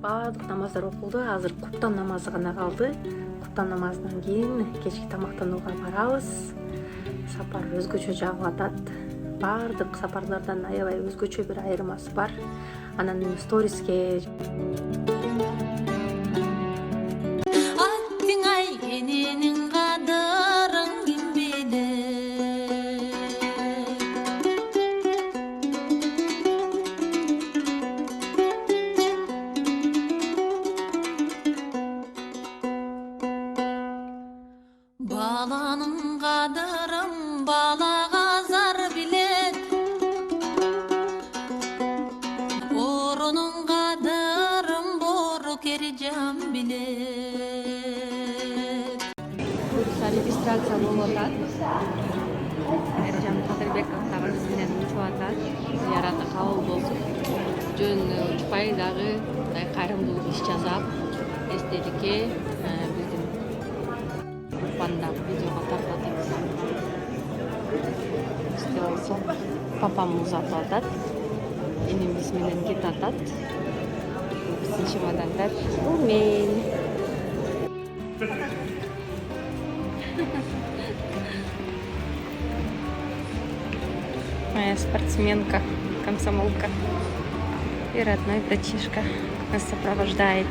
Баардык намаздар окулду. Азыр куптан намазы гана калды. Куптан намазынан кийин кечки тамактанууга барабыз. Сапар өзгөчө жагып атат. Баардык сапарлардан аябай өзгөчө бир айырмасы бар. Анан сториске баланын кадырын балага зар билет, борунун кадырын бору керижан билет. Бурса регистрация болуп атат. Эржан Кадырбеков дагы биз менен учуп атат. Зыяраты кабыл болсун. Жөн учпай дагы кайрымдуулук иш жасап, эстеликке биздин Пандагы видеого тартатат. İşte olsun. Papam uzatып атат. Энемиз менен кетип атат. Биздин чемодандар мен. Моя спортсменка, комсомолка и родной братишка нас сопровождает.